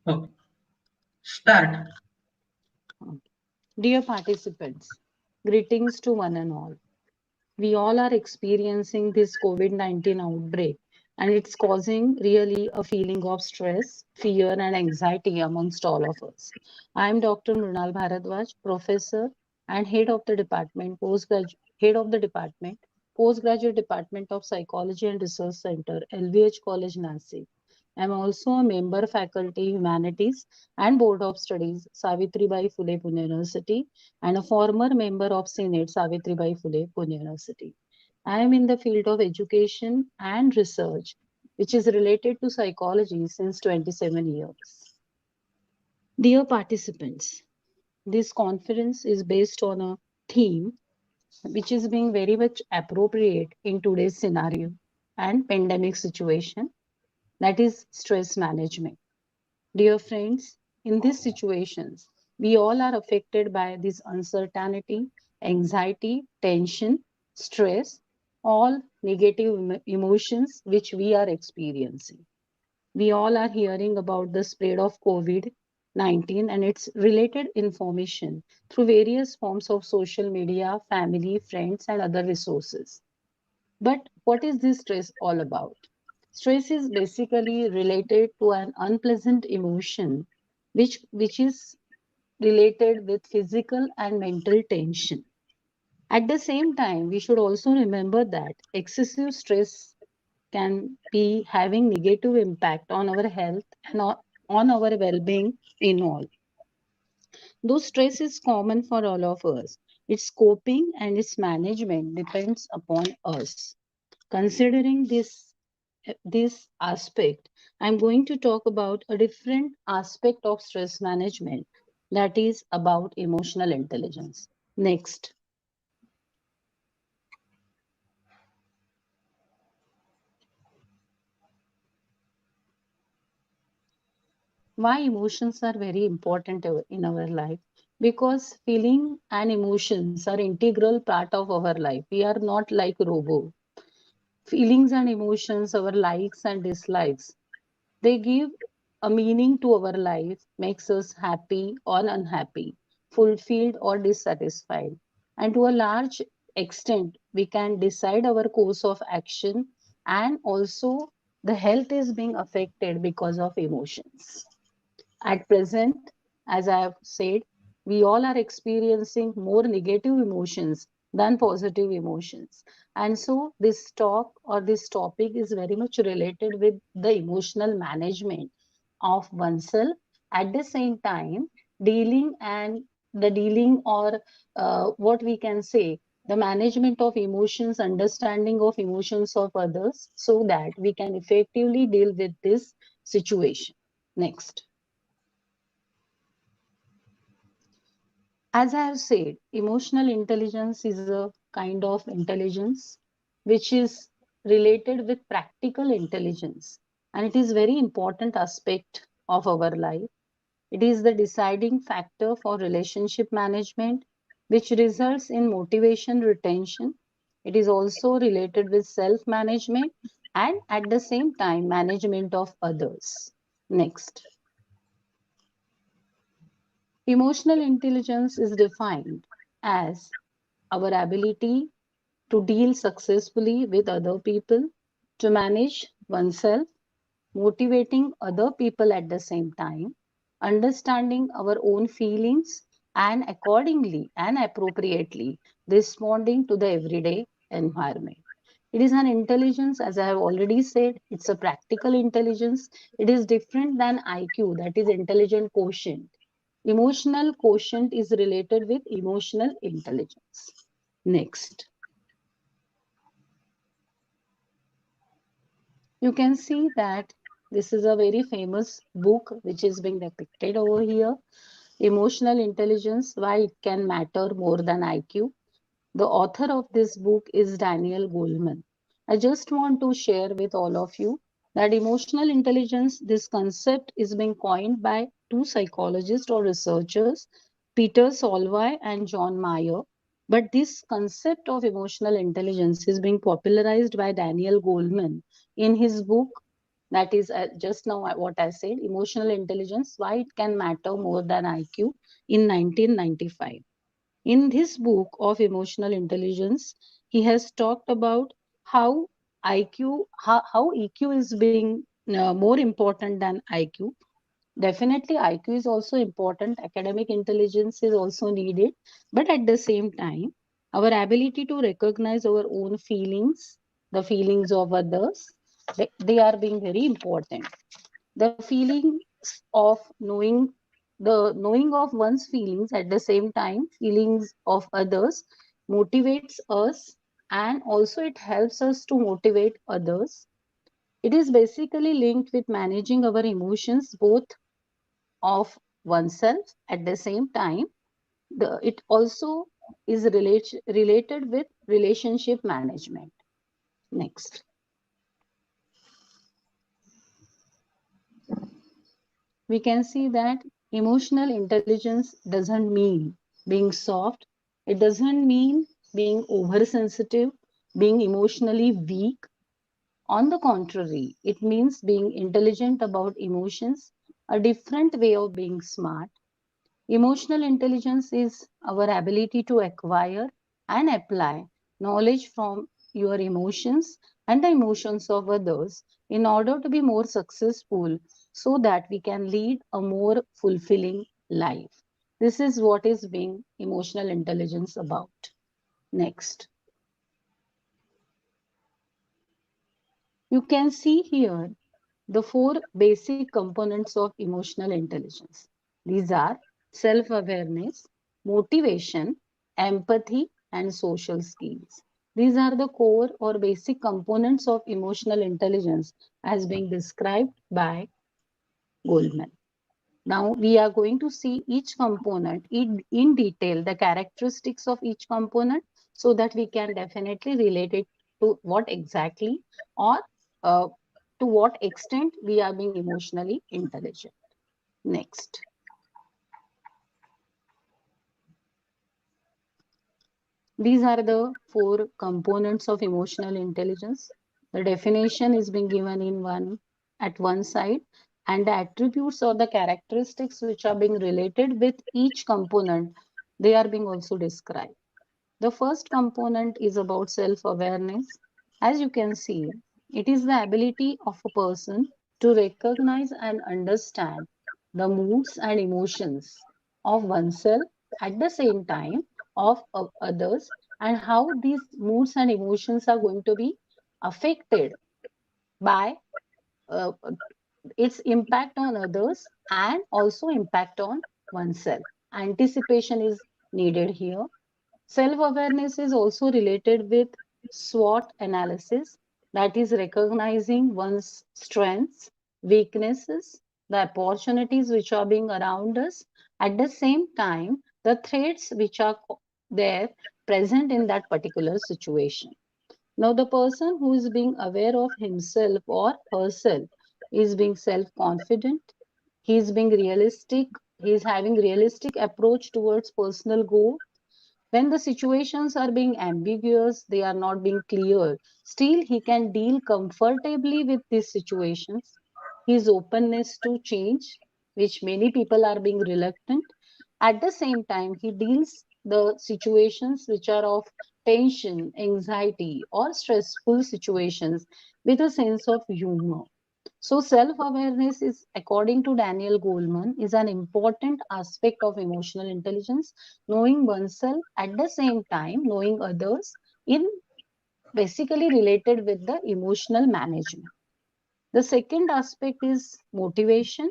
Okay. Start. Dear participants, greetings to one and all. We all are experiencing this COVID 19 outbreak, and it's causing really a feeling of stress, fear, and anxiety amongst all of us. I am Dr. Mrunal Bharadwaj, professor and head of the department, postgraduate department of Psychology and Research Center, LVH College, Nasik. I am also a member faculty humanities and board of studies, Savitribai Phule Pune University, and a former member of Senate, Savitribai Phule Pune University. I am in the field of education and research, which is related to psychology since 27 years. Dear participants, this conference is based on a theme which is being very much appropriate in today's scenario and pandemic situation, that is stress management. Dear friends, in these situations, we all are affected by this uncertainty, anxiety, tension, stress, all negative emotions which we are experiencing. We all are hearing about the spread of COVID 19 and its related information through various forms of social media, family, friends, and other resources. But what is this stress all about? Stress is basically related to an unpleasant emotion which is related with physical and mental tension. At the same time, we should also remember that excessive stress can be having negative impact on our health and on our well-being in all. Though stress is common for all of us, its coping and its management depends upon us. Considering this aspect, I'm going to talk about a different aspect of stress management, that is about emotional intelligence. Next, why emotions are very important in our life? Because feeling and emotions are integral part of our life. We are not like robo. Feelings and emotions, our likes and dislikes, they give a meaning to our life, makes us happy or unhappy, fulfilled or dissatisfied. And to a large extent, we can decide our course of action, and also the health is being affected because of emotions. At present, as I have said, we all are experiencing more negative emotions than positive emotions. And so, this talk or this topic is very much related with the emotional management of oneself. At the same time, dealing or what we can say, the management of emotions, understanding of emotions of others, so that we can effectively deal with this situation. Next. As I have said, emotional intelligence is a kind of intelligence which is related with practical intelligence, and it is very important aspect of our life. It is the deciding factor for relationship management, which results in motivation retention. It is also related with self management and at the same time management of others. Next. Emotional intelligence is defined as our ability to deal successfully with other people, to manage oneself, motivating other people at the same time, understanding our own feelings, and accordingly and appropriately responding to the everyday environment. It is an intelligence, as I have already said, it's a practical intelligence. It is different than IQ, that is intelligent quotient. Emotional quotient is related with emotional intelligence. Next. You can see that this is a very famous book which is being depicted over here. Emotional intelligence, why it can matter more than IQ. The author of this book is Daniel Goleman. I just want to share with all of you that emotional intelligence, this concept is being coined by two psychologists or researchers, Peter Solvay and John Mayer. But this concept of emotional intelligence is being popularized by Daniel Goleman in his book. That is just now what I said, emotional intelligence, why it can matter more than IQ in 1995. In this book of emotional intelligence, he has talked about how how EQ is being more important than IQ. Definitely, IQ is also important. Academic intelligence is also needed. But at the same time, our ability to recognize our own feelings, the feelings of others, they are being very important. The feelings of knowing of one's feelings, at the same time feelings of others, motivates us, and also it helps us to motivate others. It is basically linked with managing our emotions, both of oneself, at the same time it also is related with relationship management. Next, we can see that emotional intelligence doesn't mean being soft, it doesn't mean being oversensitive, being emotionally weak. On the contrary, it means being intelligent about emotions, a different way of being smart. Emotional intelligence is our ability to acquire and apply knowledge from your emotions and the emotions of others in order to be more successful, so that we can lead a more fulfilling life. This is what is being emotional intelligence about. Next, you can see here the four basic components of emotional intelligence. These are self awareness, motivation, empathy, and social skills. These are the core or basic components of emotional intelligence as being described by Goldman. Now we are going to see each component in detail, the characteristics of each component, so that we can definitely relate it to what exactly, or uh, to what extent we are being emotionally intelligent. Next, these are the four components of emotional intelligence. The definition is being given in one at one side, and the attributes or the characteristics which are being related with each component, they are being also described. The first component is about self-awareness. As you can see, it is the ability of a person to recognize and understand the moods and emotions of oneself, at the same time of others, and how these moods and emotions are going to be affected by uh, its impact on others and also impact on oneself. Anticipation is needed here. Self-awareness is also related with SWOT analysis, that is recognizing one's strengths, weaknesses, the opportunities which are being around us, at the same time, the threats which are there present in that particular situation. Now, the person who is being aware of himself or herself is being self-confident, he is being realistic, he is having realistic approach towards personal goal. When the situations are being ambiguous, they are not being clear, still he can deal comfortably with these situations. His openness to change, which many people are being reluctant. At the same time, he deals the situations which are of tension, anxiety, or stressful situations with a sense of humor. So self-awareness is, according to Daniel Goleman, is an important aspect of emotional intelligence, knowing oneself, at the same time knowing others, in basically related with the emotional management. The second aspect is motivation,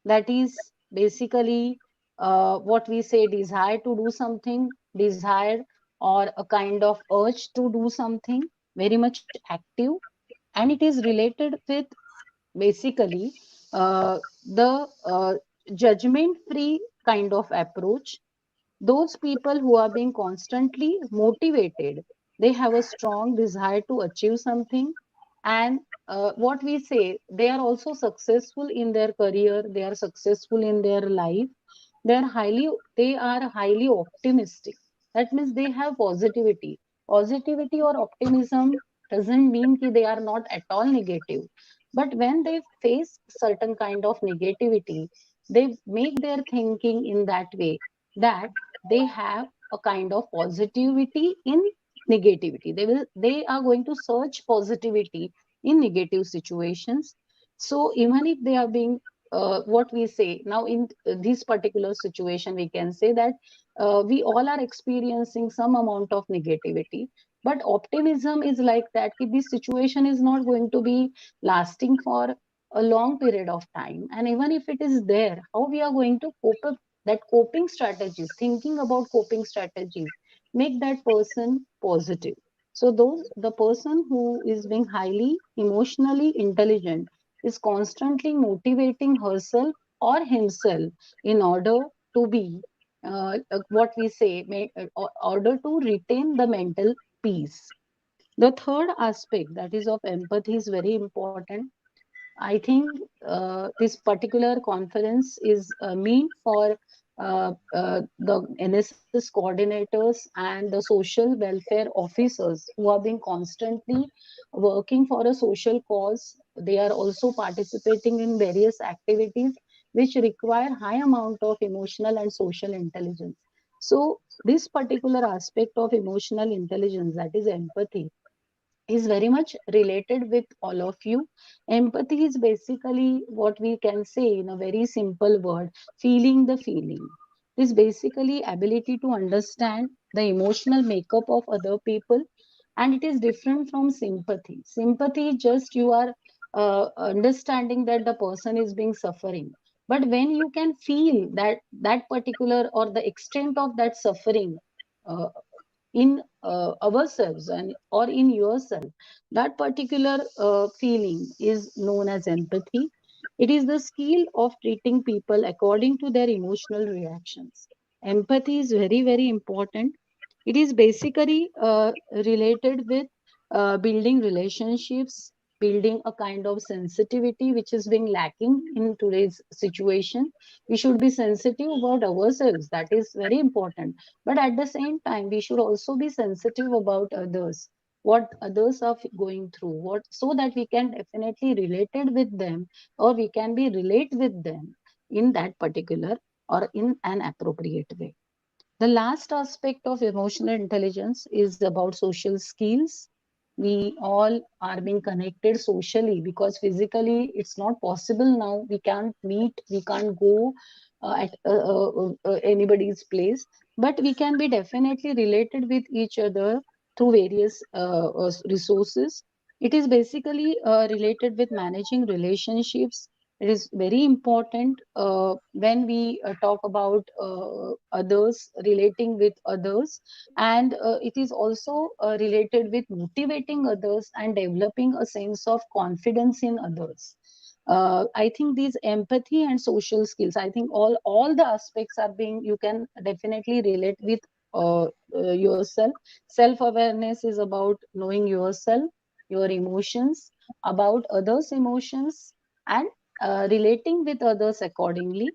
that is basically what we say, desire to do something, desire or a kind of urge to do something, very much active, and it is related with basically the judgment free kind of approach. Those people who are being constantly motivated, they have a strong desire to achieve something, and what we say, they are also successful in their career, they are successful in their life, they are highly optimistic. That means they have positivity. Positivity or optimism doesn't mean that they are not at all negative. But when they face certain kind of negativity, they make their thinking in that way that they have a kind of positivity in negativity. They are going to search positivity in negative situations. So even if they are being what we say now in this particular situation, we can say that we all are experiencing some amount of negativity, but optimism is like that ki this situation is not going to be lasting for a long period of time, and even if it is there, how we are going to cope up, that coping strategies, thinking about coping strategies make that person positive. So those, the person who is being highly emotionally intelligent is constantly motivating herself or himself in order to be what we say, order to retain the mental peace. The third aspect, that is of empathy, is very important. I think this particular conference is meant for the NSS coordinators and the social welfare officers who are being constantly working for a social cause. They are also participating in various activities which require high amount of emotional and social intelligence. So this particular aspect of emotional intelligence, that is empathy, is very much related with all of you. Empathy is basically what we can say in a very simple word, feeling the feeling. It is basically ability to understand the emotional makeup of other people, and it is different from sympathy. Sympathy just you are understanding that the person is being suffering. But when you can feel that that particular or the extent of that suffering uh, in ourselves and or in yourself, that particular feeling is known as empathy. It is the skill of treating people according to their emotional reactions. Empathy is very very important. It is basically related with building relationships, building a kind of sensitivity which is being lacking in today's situation. We should be sensitive about ourselves, that is very important, but at the same time we should also be sensitive about others, what others are going through, what, so that we can definitely related with them, or we can be relate with them in that particular or in an appropriate way. The last aspect of emotional intelligence is about social skills. We all are being connected socially because physically it's not possible now. We can't meet, we can't go at anybody's place, but we can be definitely related with each other through various resources. It is basically related with managing relationships. It is very important when we talk about others, relating with others, and it is also related with motivating others and developing a sense of confidence in others. I think these empathy and social skills, I think all the aspects are being, you can definitely relate with yourself. Self awareness is about knowing yourself, your emotions, about others emotions, and relating with others accordingly.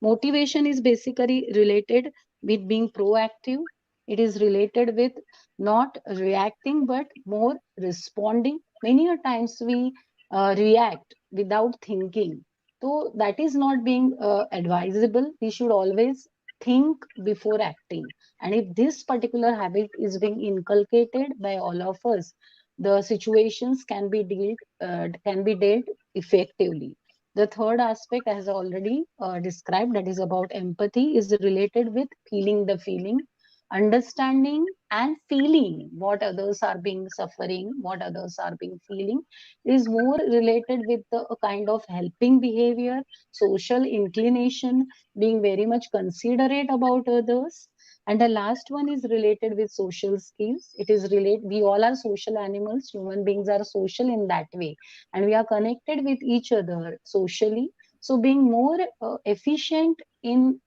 Motivation is basically related with being proactive. It is related with not reacting but more responding. Many a times we react without thinking. So that is not being advisable. We should always think before acting. And if this particular habit is being inculcated by all of us, the situations can be dealt effectively. The third aspect, as I already described, that is about empathy, is related with feeling the feeling, understanding and feeling what others are being suffering, what others are being feeling. It is more related with the a kind of helping behavior, social inclination, being very much considerate about others. And the last one is related with social skills. It is relate. We all are social animals. Human beings are social in that way, and we are connected with each other socially. So being more efficient in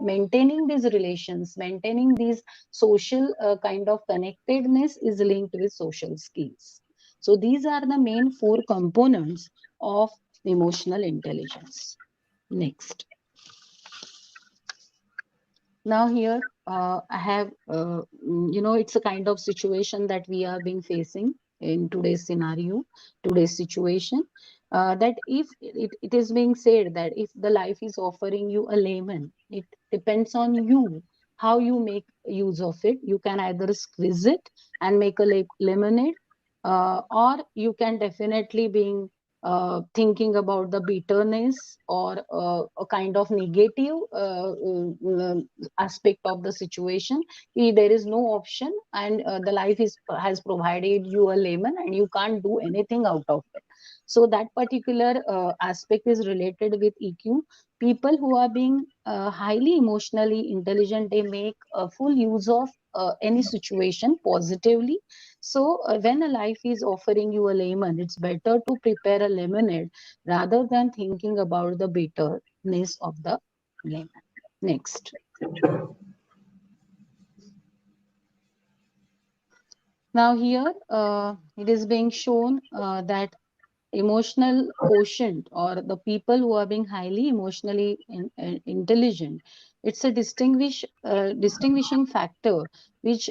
maintaining these relations, maintaining these social kind of connectedness is linked with social skills. So these are the main four components of emotional intelligence. Next. Now here I have it's a kind of situation that we are being facing in today's scenario, today's situation. that if it is being said that if the life is offering you a lemon, it depends on you how you make use of it. You can either squeeze it and make a lemonade, or you can definitely being thinking about the bitterness or a kind of negative aspect of the situation. There is no option, and the life is has provided you a lemon and you can't do anything out of it. So that particular aspect is related with EQ. People who are being highly emotionally intelligent, they make full use of any situation positively. So when a life is offering you a lemon, it's better to prepare a lemonade rather than thinking about the bitterness of the lemon. Next. Now here it is being shown that emotional quotient, or the people who are being highly emotionally intelligent, it's a distinguishing factor which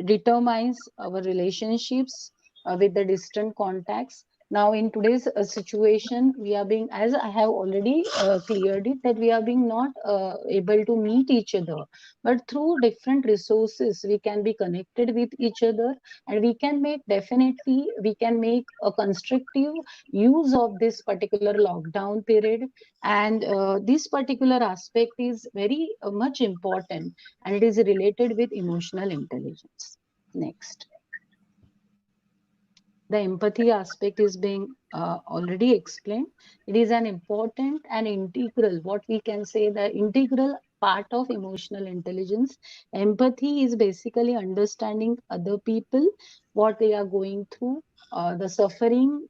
determines our relationships with the distant contacts. Now in today's situation, we are being, as I have already cleared it, that we are being not able to meet each other, but through different resources we can be connected with each other, and we can make, definitely we can make a constructive use of this particular lockdown period. And this particular aspect is very much important, and it is related with emotional intelligence. Next. The empathy aspect is being already explained. It is an important and integral, what we can say, the integral part of emotional intelligence. Empathy is basically understanding other people, what they are going through, the suffering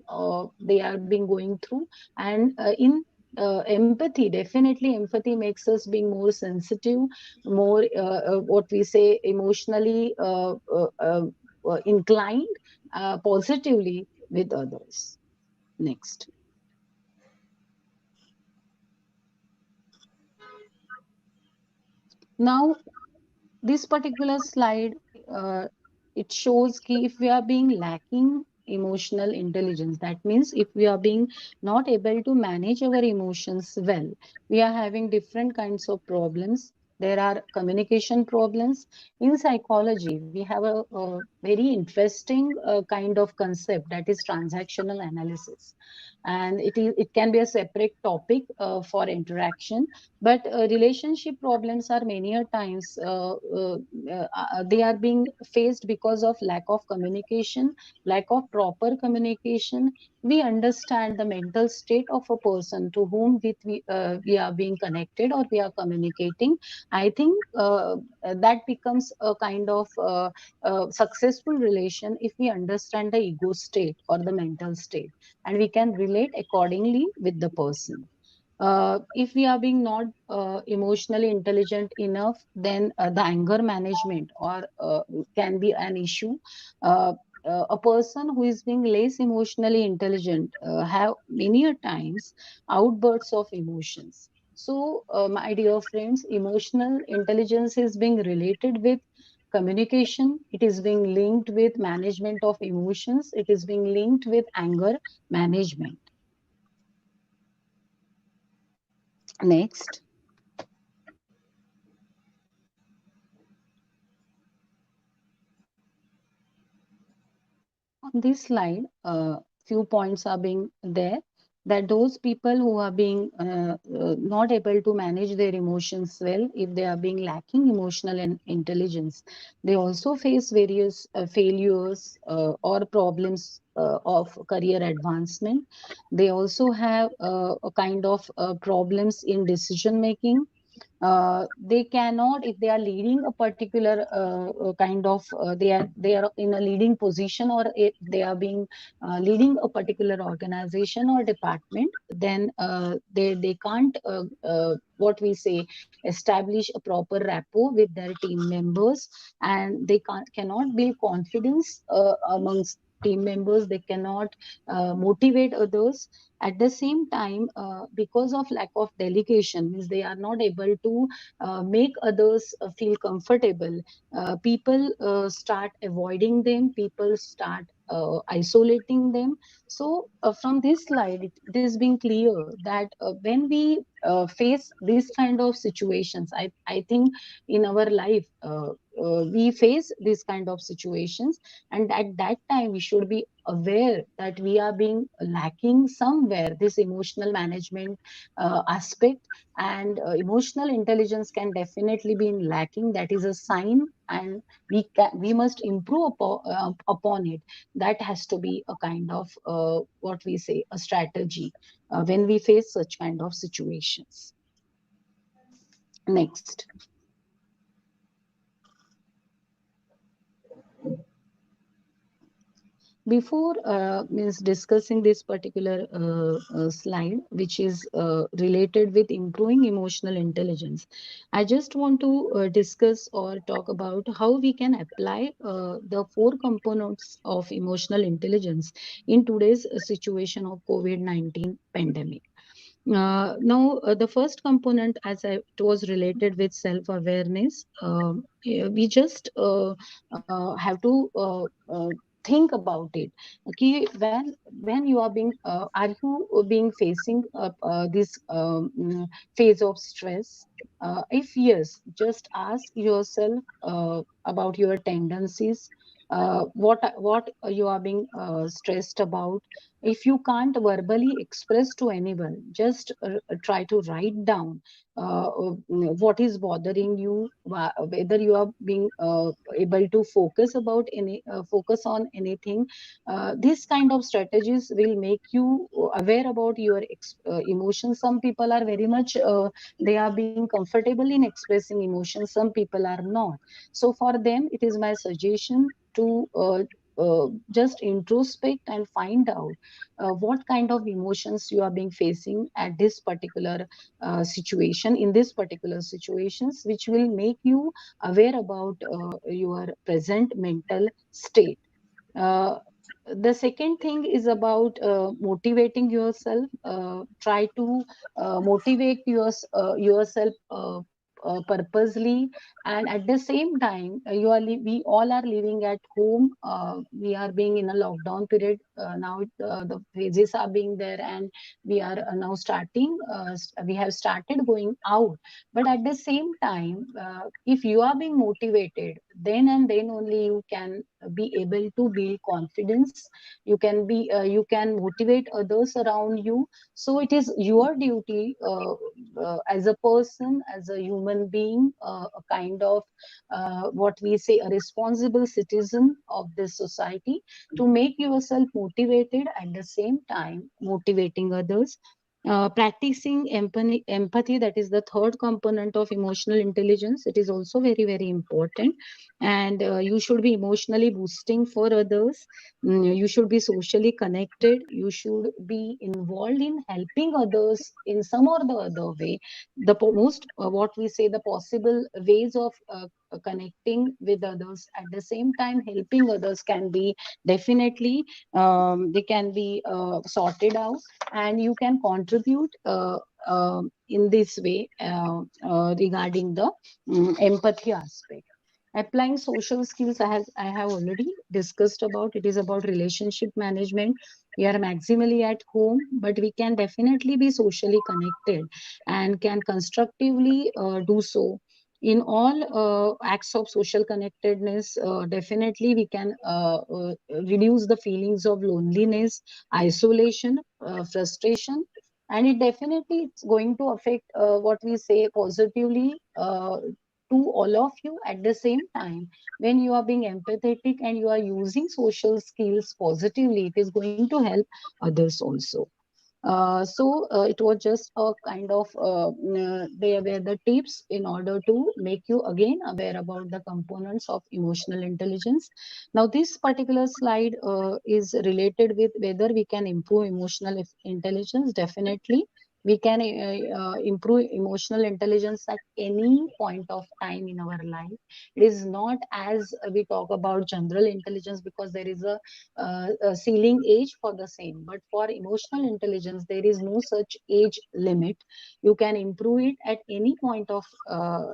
they are being going through. And in empathy, definitely empathy makes us being more sensitive, more what we say, emotionally inclined positively with others. Next. Now, this particular slide, uh, it shows ki if we are being lacking emotional intelligence, that means if we are being not able to manage our emotions well, we are having different kinds of problems. There are communication problems. In psychology, we have a very interesting kind of concept, that is transactional analysis, and it can be a separate topic for interaction. But relationship problems are many a times they are being faced because of lack of communication, lack of proper communication. We understand the mental state of a person to whom we are being connected or we are communicating. I think that becomes a kind of successful relation if we understand the ego state or the mental state, and we can relate accordingly with the person. If we are being not emotionally intelligent enough, then the anger management or can be an issue. Uh, a person who is being less emotionally intelligent have many a times outbursts of emotions. So, my dear friends, emotional intelligence is being related with communication. It is being linked with management of emotions. It is being linked with anger management. Next. On this slide, few points are being there, that those people who are being not able to manage their emotions well, if they are being lacking emotional intelligence, they also face various failures or problems of career advancement. They also have a kind of problems in decision making. They cannot, if they are leading a particular kind of they are in a leading position, or if they are being leading a particular organization or department, then they can't what we say, establish a proper rapport with their team members, and they cannot build confidence amongst team members, they cannot motivate others. At the same time, because of lack of delegation, means they are not able to make others feel comfortable. People start avoiding them, people start isolating them. So from this slide, it is being clear that when we face these kind of situations, I think in our life we face these kind of situations, and at that time we should be aware that we are being lacking somewhere this emotional management aspect, and emotional intelligence can definitely be lacking. That is a sign, and we must improve upon it. That has to be a kind of what we say, a strategy when we face such kind of situations. Next. Before means discussing this particular slide, which is related with improving emotional intelligence, I just want to discuss or talk about how we can apply the four components of emotional intelligence in today's situation of COVID-19 pandemic. The first component, as it was related with self-awareness, we just have to think about it. Okay, when you are being, are you being facing this phase of stress? If yes, just ask yourself about your tendencies. What you are being stressed about. If you can't verbally express to anyone, just try to write down what is bothering you, whether you are being able to focus on anything. This kind of strategies will make you aware about your emotions. Some people are very much they are being comfortable in expressing emotions, some people are not. So for them, it is my suggestion to just introspect and find out what kind of emotions you are being facing at this particular situation, in this particular situations, which will make you aware about your present mental state. uh, the second thing is about motivating yourself. Try to motivate yourself purposely, and at the same time, we all are living at home. We are being in a lockdown period now. The phases are being there, and we are now starting. We have started going out, but at the same time, if you are being motivated, then and then only you can be able to build confidence. You can motivate others around you. So it is your duty as a person, as a human being, a kind of what we say, a responsible citizen of this society, to make yourself motivated, at the same time motivating others. Practicing empathy, that is the third component of emotional intelligence. It is also very, very important. And you should be emotionally boosting for others. You should be socially connected. You should be involved in helping others in some or the other way. The most, what we say, the possible ways of connecting with others, at the same time helping others, can be definitely they can be sorted out, and you can contribute in this way regarding the empathy aspect. Applying social skills, I have already discussed about. It is about relationship management. We are maximally at home, but we can definitely be socially connected and can constructively do so. In all acts of social connectedness, definitely we can reduce the feelings of loneliness, isolation, frustration, and it definitely it's going to affect what we say positively to all of you. At the same time, when you are being empathetic and you are using social skills positively, it is going to help others also. It was just a kind of they were the tips in order to make you again aware about the components of emotional intelligence. Now, this particular slide is related with whether we can improve emotional intelligence. Definitely, We can improve emotional intelligence at any point of time in our life. It is not as we talk about general intelligence, because there is a ceiling age for the same. But for emotional intelligence, there is no such age limit. You can improve it at any point of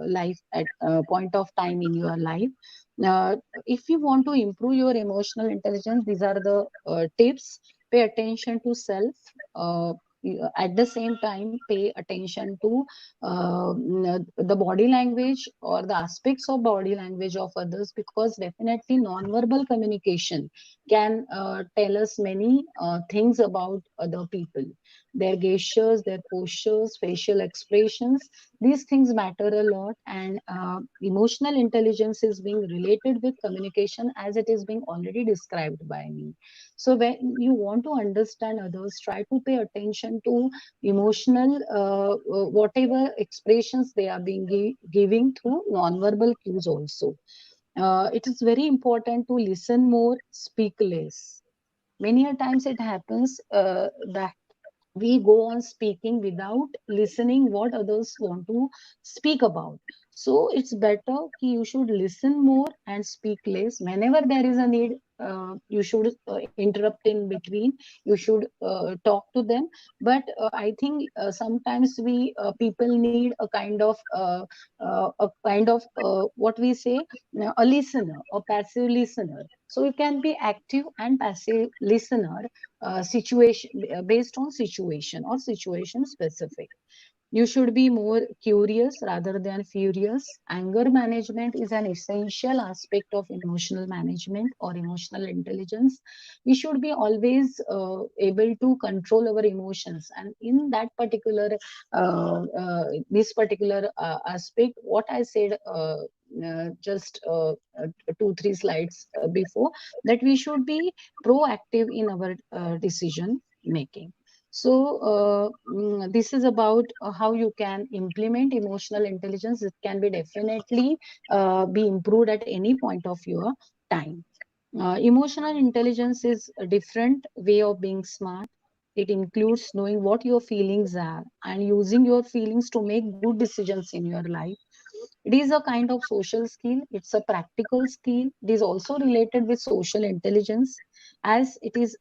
life, at point of time in your life. uh, if you want to improve your emotional intelligence, these are the tips. Pay attention to self. At the same time, pay attention to the body language or the aspects of body language of others, because definitely non-verbal communication can tell us many things about other people. Their gestures, their postures, facial expressions, these things matter a lot. And emotional intelligence is being related with communication, as it is being already described by me. So when you want to understand others, try to pay attention to emotional whatever expressions they are being giving through non-verbal cues also. It is very important to listen more, speak less. Many a times it happens that we go on speaking without listening what others want to speak about. So it's better you should listen more and speak less. Whenever there is a need, you should interrupt in between. You should talk to them. But I think sometimes we people need a kind of what we say, a listener, a passive listener. So you can be active and passive listener, situation based on situation or situation specific. You should be more curious rather than furious. Anger management is an essential aspect of emotional management or emotional intelligence. We should be always able to control our emotions, and in that particular this particular aspect, what I said just 2 3 slides before, that we should be proactive in our decision making. So this is about how you can implement emotional intelligence. It can be definitely be improved at any point of your time. Emotional intelligence is a different way of being smart. It includes knowing what your feelings are and using your feelings to make good decisions in your life. It is a kind of social skill. It's a practical skill. It is also related with social intelligence, as it is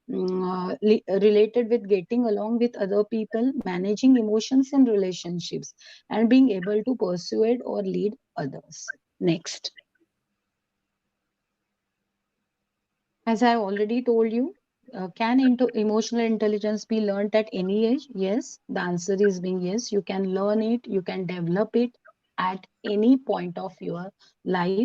related with getting along with other people, managing emotions in relationships, and being able to persuade or lead others. Next. As I already told you, can emotional intelligence be learned at any age? Yes, the answer is being yes. You can learn it, you can develop it at any point of your life.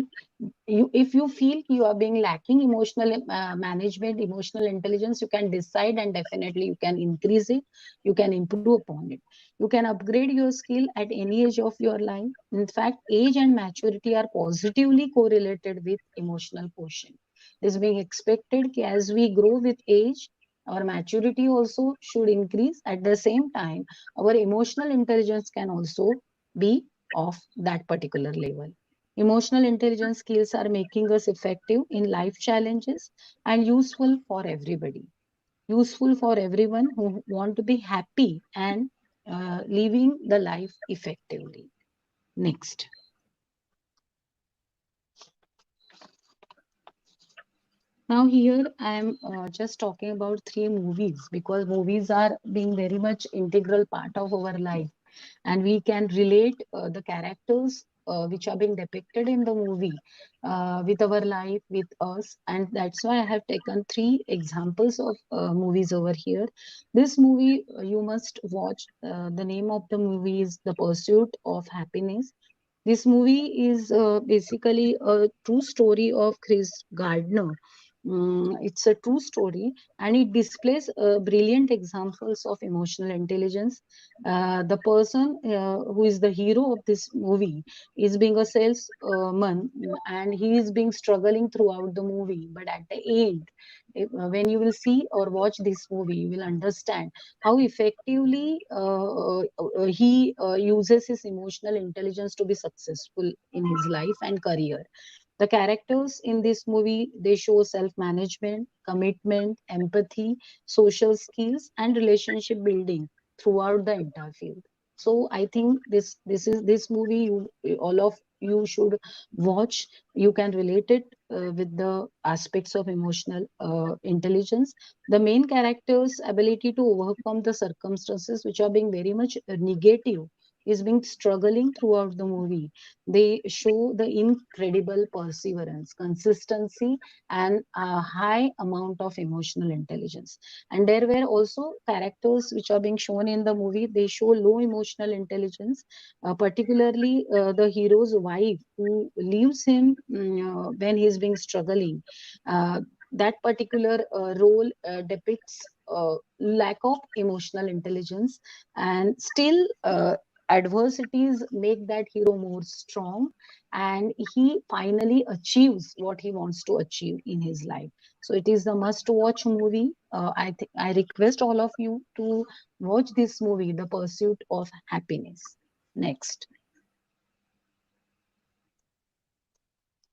If you feel you are being lacking emotional management, emotional intelligence, you can decide, and definitely you can increase it. You can improve upon it. You can upgrade your skill at any age of your life. In fact, age and maturity are positively correlated with emotional quotient. It is being expected that as we grow with age, our maturity also should increase. At the same time, our emotional intelligence can also be of that particular level. Emotional intelligence skills are making us effective in life challenges and useful for everybody. Useful for everyone who want to be happy and living the life effectively. Next. Now here I am just talking about 3 movies, because movies are being very much integral part of our life, and we can relate the characters which are being depicted in the movie with our life, with us. And that's why I have taken 3 examples of movies over here. This movie you must watch. The name of the movie is The Pursuit of Happiness. This movie is basically a true story of Chris Gardner. It's a true story, and it displays brilliant examples of emotional intelligence. The person who is the hero of this movie is being a salesman, and he is being struggling throughout the movie. But at the end, when you will see or watch this movie, you will understand how effectively he uses his emotional intelligence to be successful in his life and career. The characters in this movie, they show self-management, commitment, empathy, social skills, and relationship building throughout the entire field. So I think this movie, all of you should watch. You can relate it with the aspects of emotional intelligence. The main character's ability to overcome the circumstances which are being very much negative is being struggling throughout the movie. They show the incredible perseverance, consistency, and a high amount of emotional intelligence. And there were also characters which are being shown in the movie. They show low emotional intelligence, particularly the hero's wife who leaves him when he's being struggling. Uh, that particular role depicts lack of emotional intelligence, and still adversities make that hero more strong, and he finally achieves what he wants to achieve in his life. So it is a must watch movie. I request all of you to watch this movie, The Pursuit of Happiness. Next.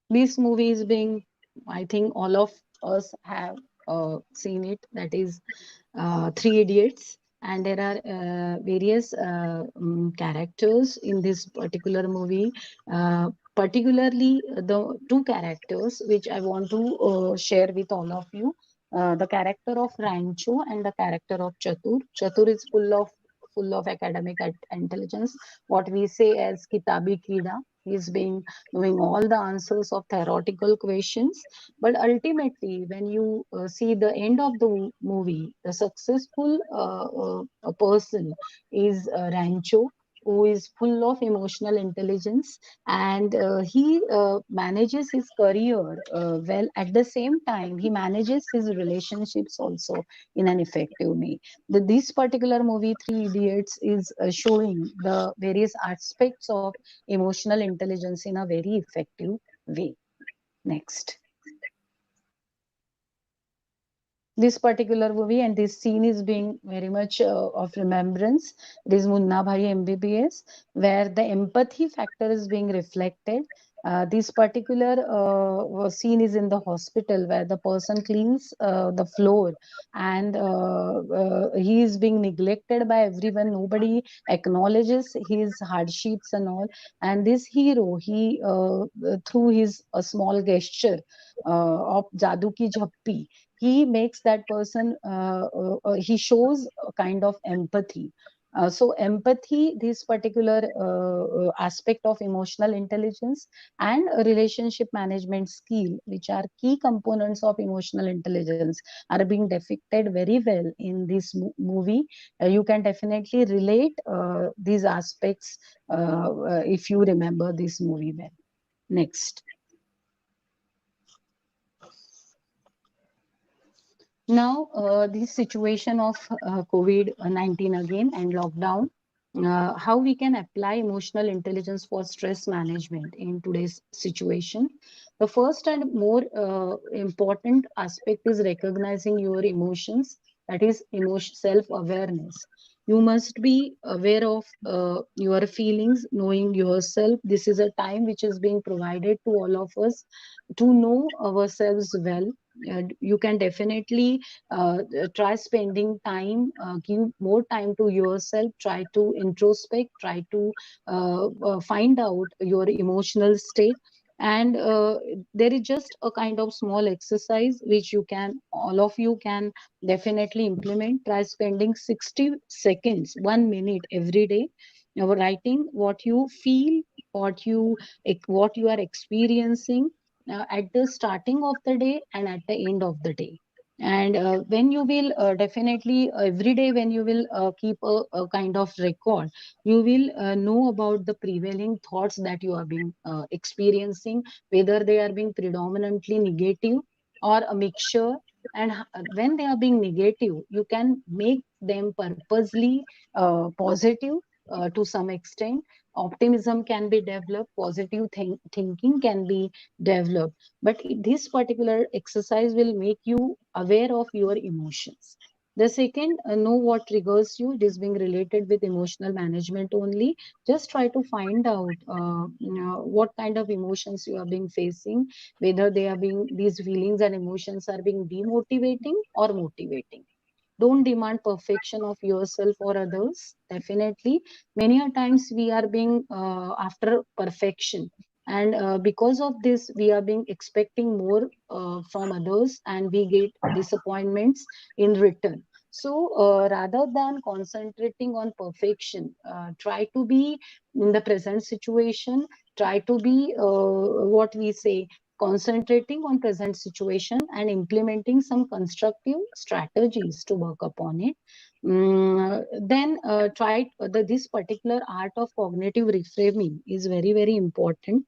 This movie is being, I think all of us have seen it. That is Three Idiots. And there are various characters in this particular movie. Particularly the two characters which I want to share with all of you. The character of Rancho and the character of Chatur. Chatur is full of academic intelligence, what we say as kitabi kida. He's being knowing all the answers of theoretical questions. But ultimately, when you see the end of the movie, the successful person is Rancho, who is full of emotional intelligence, and he manages his career well. At the same time, he manages his relationships also in an effective way. This particular movie, Three Idiots, is showing the various aspects of emotional intelligence in a very effective way. Next. This particular movie and this scene is being very much of remembrance. It is Munna Bhai MBBS, where the empathy factor is being reflected. This particular scene is in the hospital where the person cleans the floor, and he is being neglected by everyone. Nobody acknowledges his hardships and all. And this hero, he through his a small gesture of Jadu Ki Jhappi, he makes that person he shows a kind of empathy. So empathy, this particular aspect of emotional intelligence and a relationship management skill, which are key components of emotional intelligence, are being depicted very well in this movie. You can definitely relate these aspects if you remember this movie well. Next. Now, this situation of COVID-19 again and lockdown, how we can apply emotional intelligence for stress management in today's situation. The first and more important aspect is recognizing your emotions, that is emotion self-awareness. You must be aware of your feelings, knowing yourself. This is a time which is being provided to all of us to know ourselves well. You can definitely try spending time, give more time to yourself, try to introspect, try to find out your emotional state. And there is just a kind of small exercise which all of you can definitely implement. Try spending 60 seconds, 1 minute every day, writing what you feel, what you are experiencing at the starting of the day and at the end of the day. And when you will definitely every day, when you will keep a kind of record, you will know about the prevailing thoughts that you are being experiencing, whether they are being predominantly negative or a mixture. And when they are being negative, you can make them purposely positive to some extent. Optimism can be developed, positive thinking can be developed, but this particular exercise will make you aware of your emotions. The second, know what triggers you. It is being related with emotional management only. Just try to find out what kind of emotions you are being facing, whether they are being, these feelings and emotions are being demotivating or motivating. Don't demand perfection of yourself or others. Definitely, many a times we are being after perfection, and because of this we are being expecting more from others, and we get disappointments in return. So rather than concentrating on perfection, try to be in the present situation, try to be what we say, concentrating on present situation and implementing some constructive strategies to work upon it. Then try this particular art of cognitive reframing is very, very important.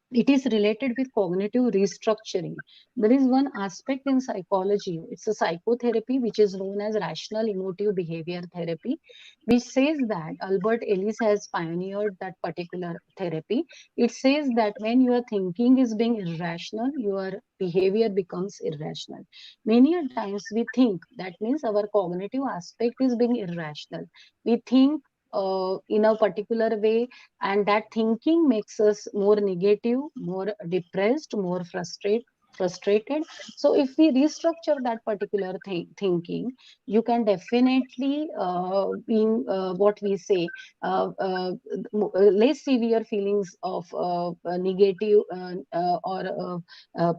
It is related with cognitive restructuring. There is one aspect in psychology, it's a psychotherapy which is known as rational emotive behavior therapy, which says that Albert Ellis has pioneered that particular therapy. It says that when your thinking is being irrational, your behavior becomes irrational. Many a times we think that means our cognitive aspect is being irrational. We think in a particular way, and that thinking makes us more negative, more depressed, more frustrated. So if we restructure that particular thinking, you can definitely being what we say, less severe feelings of negative or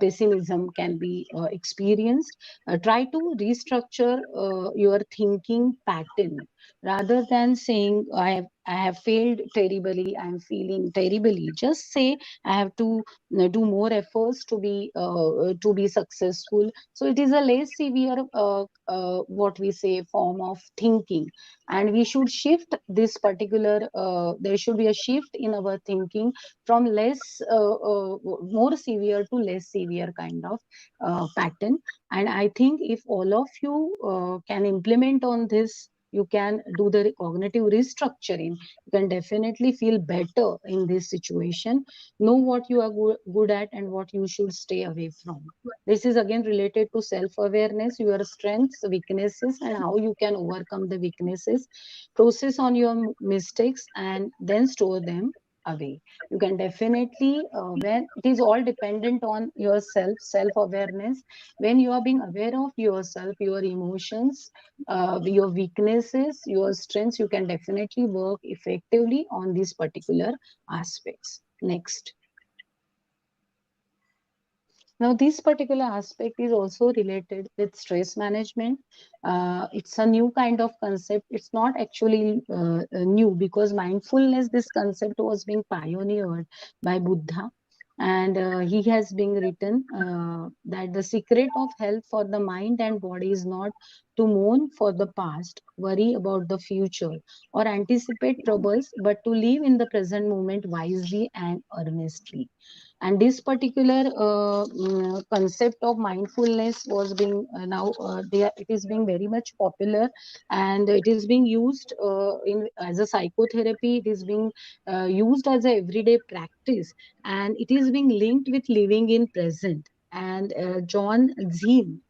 pessimism can be experienced. Try to restructure your thinking pattern. Rather than saying I have failed terribly, I'm feeling terribly, just say I have to do more efforts to be successful. So it is a less severe what we say form of thinking, and we should shift this particular there should be a shift in our thinking from less more severe to less severe kind of pattern. And I think if all of you can implement on this, you can do the cognitive restructuring, you can definitely feel better in this situation, know what you are good at and what you should stay away from. This is again related to self awareness, your strengths, weaknesses, and how you can overcome the weaknesses, process on your mistakes, and then store them away. You can definitely when it is all dependent on yourself, self awareness. When you are being aware of yourself, your emotions, your weaknesses, your strengths, you can definitely work effectively on these particular aspects. Next. Now, this particular aspect is also related with stress management. It's a new kind of concept. It's not actually new, because mindfulness, this concept was being pioneered by Buddha. And he has been written that the secret of health for the mind and body is not to mourn for the past, worry about the future, or anticipate troubles, but to live in the present moment wisely and earnestly. And this particular concept of mindfulness was being it is being very much popular, and it is being used in as a psychotherapy. It is being used as a everyday practice, and it is being linked with living in present. And John Zim,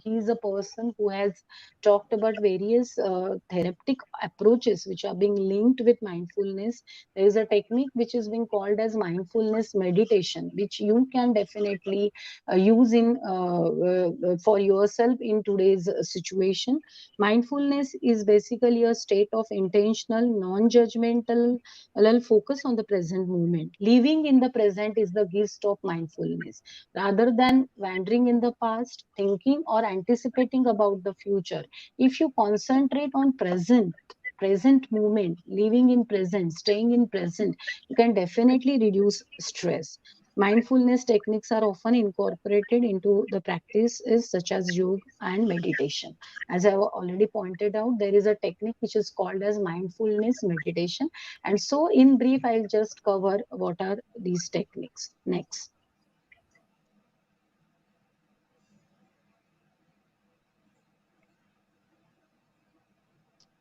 he is a person who has talked about various therapeutic approaches which are being linked with mindfulness. There is a technique which is being called as mindfulness meditation, which you can definitely use in for yourself in today's situation. Mindfulness is basically a state of intentional, non-judgmental focus on the present moment. Living in the present is the gift of mindfulness. Rather than wandering in the past, thinking or anticipating about the future, if you concentrate on present moment, living in present, staying in present, you can definitely reduce stress. Mindfulness techniques are often incorporated into the practices such as yoga and meditation. As I have already pointed out, there is a technique which is called as mindfulness meditation. And so in brief, I'll just cover what are these techniques. Next.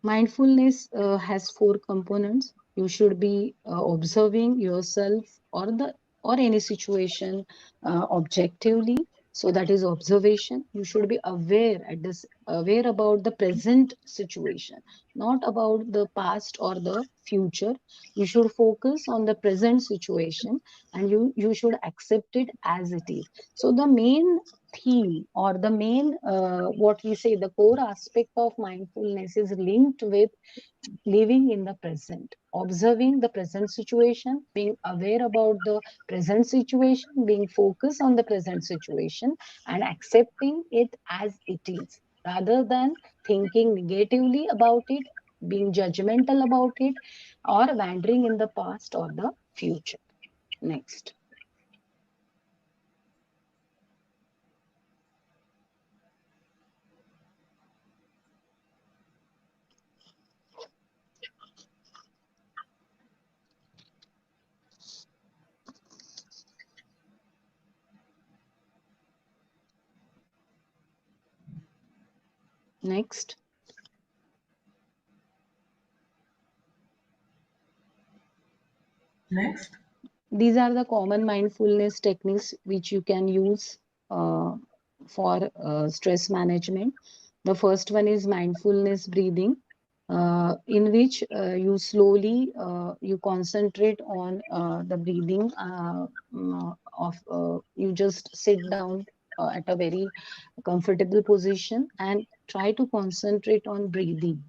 Mindfulness has four components. You should be observing yourself or any situation objectively. So that is observation. You should be aware about the present situation, not about the past or the future. You should focus on the present situation, and you should accept it as it is. So the main theme or the main, what we say, the core aspect of mindfulness is linked with living in the present, observing the present situation, being aware about the present situation, being focused on the present situation, and accepting it as it is, rather than thinking negatively about it, being judgmental about it, or wandering in the past or the future. Next. Next. Next. These are the common mindfulness techniques which you can use uh, for stress management. The first one is mindfulness breathing, in which you slowly you concentrate on the breathing of you just sit down at a very comfortable position and try to concentrate on breathing.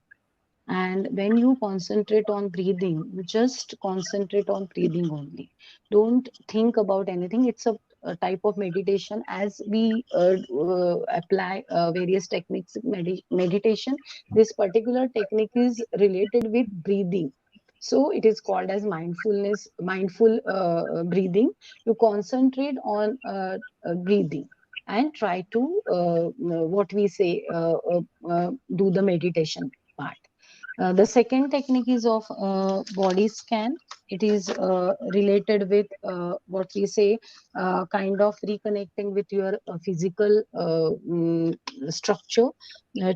And when you concentrate on breathing, you just concentrate on breathing only. Don't think about anything. It's a type of meditation. As we apply various techniques, meditation, this particular technique is related with breathing. So it is called as mindfulness, mindful breathing. You concentrate on breathing and try to what we say do the meditation part. The second technique is of body scan. It is related with what we say, kind of reconnecting with your physical structure.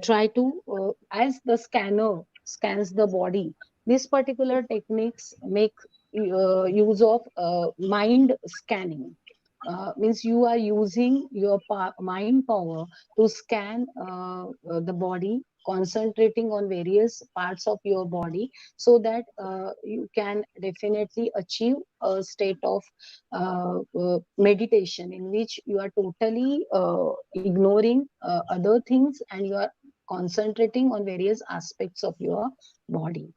Try to, as the scanner scans the body, this particular techniques make use of mind scanning. Means you are using your mind power to scan the body, concentrating on various parts of your body, so that you can definitely achieve a state of meditation in which you are totally ignoring other things and you are concentrating on various aspects of your body.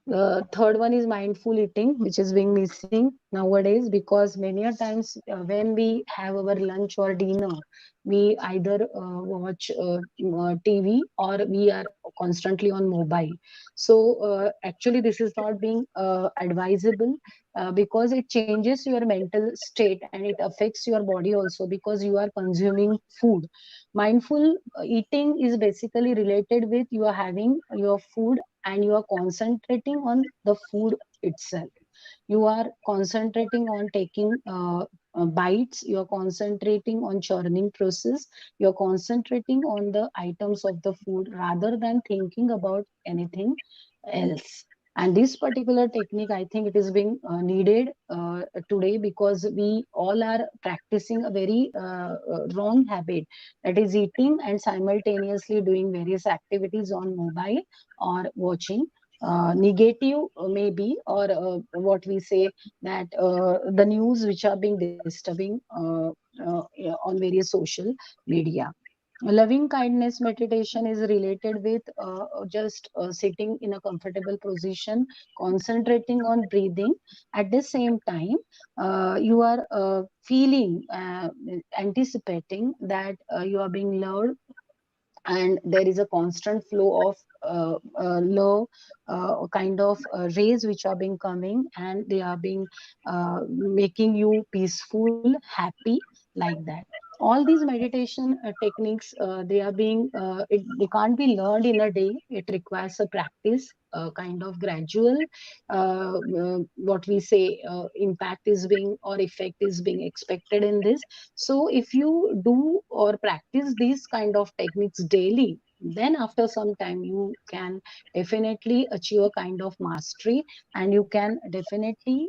The third one is mindful eating, which is being missing nowadays, because many a times when we have our lunch or dinner, we either watch TV or we are constantly on mobile. So actually, this is not being advisable because it changes your mental state and it affects your body also, because you are consuming food. Mindful eating is basically related with you are having your food and you are concentrating on the food itself. You are concentrating on taking bites, you are concentrating on churning process, you are concentrating on the items of the food rather than thinking about anything else. And this particular technique, I think it is being needed today, because we all are practicing a very wrong habit, that is eating and simultaneously doing various activities on mobile or watching negative maybe, or what we say, that the news which are being disturbing yeah, on various social media. Loving kindness meditation is related with just sitting in a comfortable position, concentrating on breathing. At the same time, you are feeling, anticipating that you are being loved, and there is a constant flow of low kind of rays which are being coming, and they are being making you peaceful, happy, like that. All these meditation techniques, they are being they can't be learned in a day. It requires a practice, kind of gradual, what we say, impact is being, or effect is being expected in this. So if you do or practice these kind of techniques daily, then after some time you can definitely achieve a kind of mastery, and you can definitely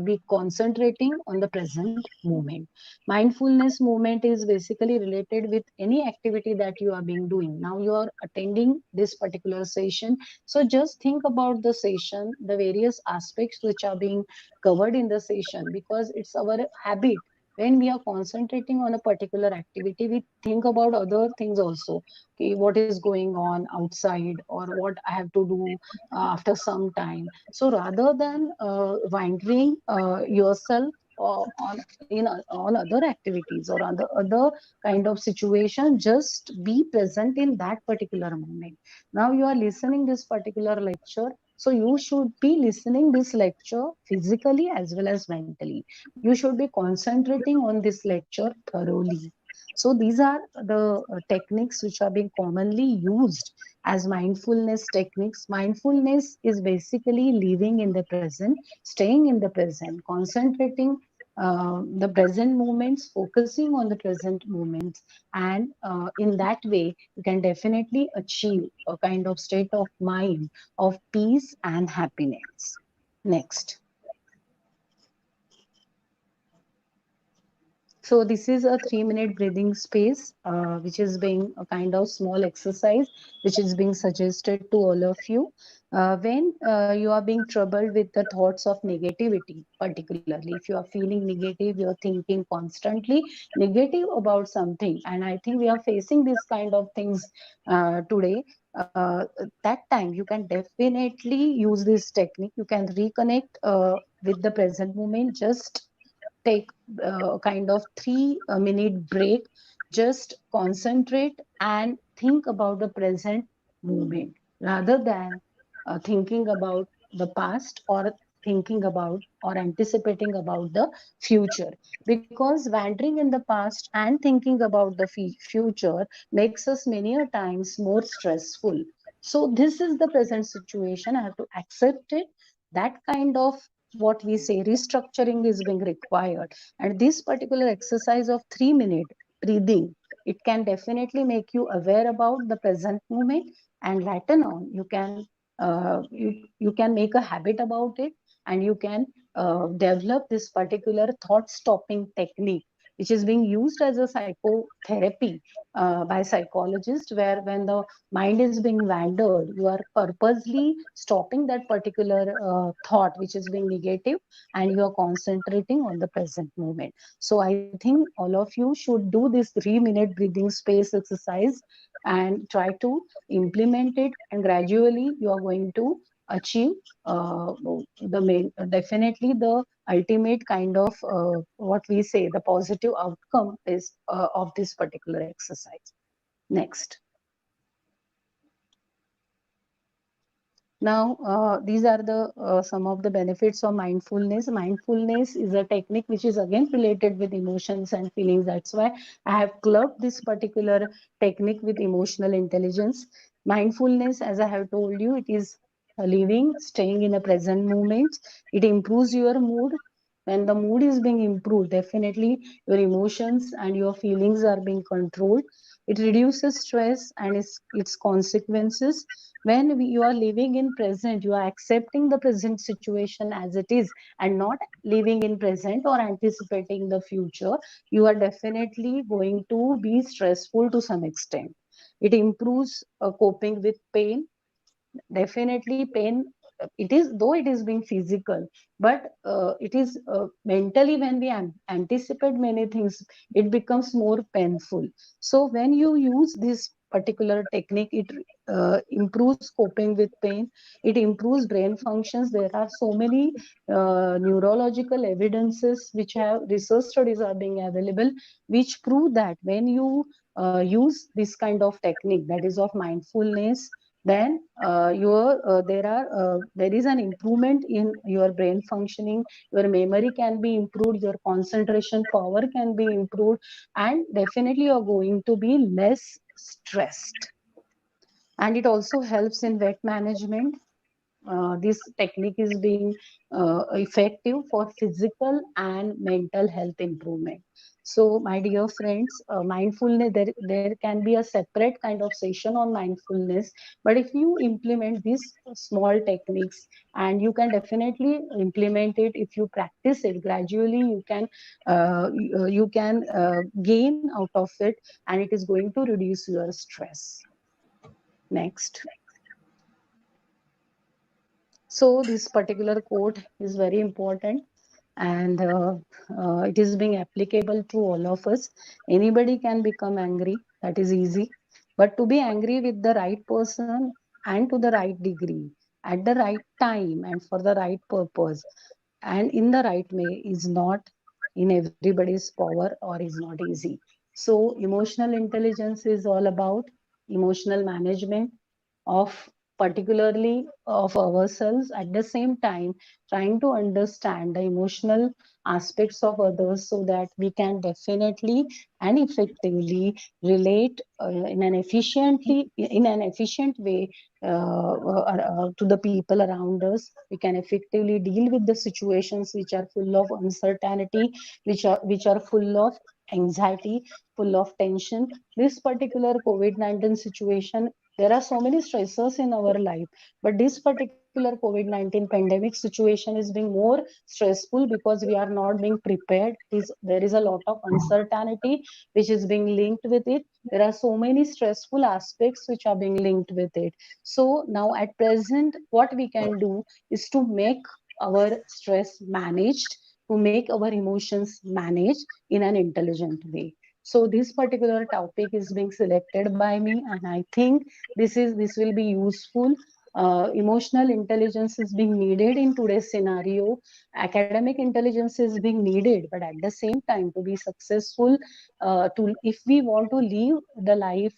be concentrating on the present moment. Mindfulness movement is basically related with any activity that you are being doing. Now you are attending this particular session, so just think about the session, the various aspects which are being covered in the session, because it's our habit. when we are concentrating on a particular activity, we think about other things also. Okay, what is going on outside, or what I have to do after some time. So rather than wandering yourself on on other activities or other kind of situation, just be present in that particular moment. Now you are listening this particular lecture, so you should be listening this lecture physically as well as mentally. You should be concentrating on this lecture thoroughly. So these are the techniques which are being commonly used as mindfulness techniques. Mindfulness is basically living in the present, staying in the present, concentrating the present moments, focusing on the present moments, and in that way, you can definitely achieve a kind of state of mind of peace and happiness. Next. So this is a 3-minute breathing space, which is being a kind of small exercise, which is being suggested to all of you. When you are being troubled with the thoughts of negativity, particularly if you are feeling negative, you're thinking constantly negative about something, and I think we are facing this kind of things today. That time you can definitely use this technique. You can reconnect with the present moment. Just take a kind of 3-minute break, just concentrate and think about the present moment rather than thinking about the past or thinking about or anticipating about the future, because wandering in the past and thinking about the future makes us many a times more stressful. So this is the present situation. I have to accept it. That kind of, what we say, restructuring is being required. And this particular exercise of 3-minute breathing, it can definitely make you aware about the present moment, and later on you can make a habit about it, and you can develop this particular thought stopping technique, which is being used as a psychotherapy by psychologists, where when the mind is being wandered, you are purposely stopping that particular thought which is being negative, and you are concentrating on the present moment. So I think all of you should do this 3-minute breathing space exercise and try to implement it, and gradually you are going to achieve the main, definitely the ultimate kind of what we say, the positive outcome is of this particular exercise. Next. Now, these are the some of the benefits of mindfulness. Mindfulness is a technique which is again related with emotions and feelings. That's why I have clubbed this particular technique with emotional intelligence. Mindfulness, as I have told you, it is living, staying in a present moment. It improves your mood. When the mood is being improved, definitely your emotions and your feelings are being controlled. It reduces stress and its consequences. When you are living in present, you are accepting the present situation as it is and not living in present or anticipating the future, you are definitely going to be stressful to some extent. It improves coping with pain. Definitely pain, it is, though it is being physical, but it is mentally, when we anticipate many things, it becomes more painful. So when you use this particular technique, it improves coping with pain. It improves brain functions. There are so many neurological evidences which have, research studies are being available, which prove that when you use this kind of technique, that is of mindfulness, then there is an improvement in your brain functioning. Your memory can be improved, your concentration power can be improved, and definitely you're going to be less stressed. And it also helps in weight management. This technique is being effective for physical and mental health improvement. So, my dear friends, mindfulness, there can be a separate kind of session on mindfulness. But if you implement these small techniques, and you can definitely implement it, if you practice it gradually, you can gain out of it, and it is going to reduce your stress. Next. So this particular quote is very important. and it is being applicable to all of us. Anybody can become angry, that is easy, but to be angry with the right person and to the right degree at the right time and for the right purpose and in the right way is not in everybody's power or is not easy. So emotional intelligence is all about emotional management of particularly of ourselves, at the same time trying to understand the emotional aspects of others so that we can definitely and effectively relate in an efficient way to the people around us. We can effectively deal with the situations which are full of uncertainty, which are full of anxiety, full of tension. This particular COVID-19 situation, there are so many stressors in our life, but this particular COVID-19 pandemic situation is being more stressful because we are not being prepared. There is a lot of uncertainty which is being linked with it. There are so many stressful aspects which are being linked with it. So now at present, what we can do is to make our stress managed, to make our emotions managed in an intelligent way. So this particular topic is being selected by me, and I think this will be useful. Emotional intelligence is being needed in today's scenario. Academic intelligence is being needed, but at the same time, to be successful, to if we want to live the life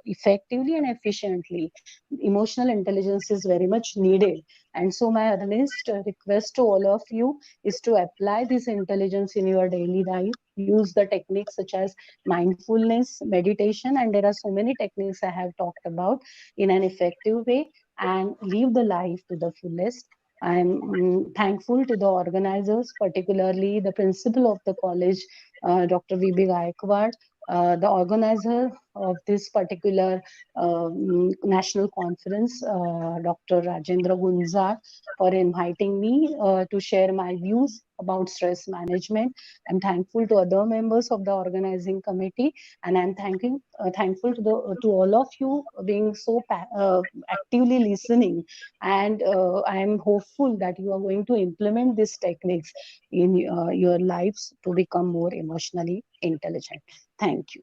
effectively and efficiently, emotional intelligence is very much needed. And so, my earnest request to all of you is to apply this intelligence in your daily life. Use the techniques such as mindfulness, meditation, and there are so many techniques I have talked about in an effective way, and live the life to the fullest. I'm thankful to the organizers, particularly the principal of the college, Dr. V.B. Gaikwad, the organizer of this particular national conference, Dr. Rajendra Gunzar, for inviting me to share my views about stress management. I'm thankful to other members of the organizing committee, and I'm thankful to all of you being so actively listening. And I am hopeful that you are going to implement these techniques in your lives to become more emotionally intelligent. Thank you.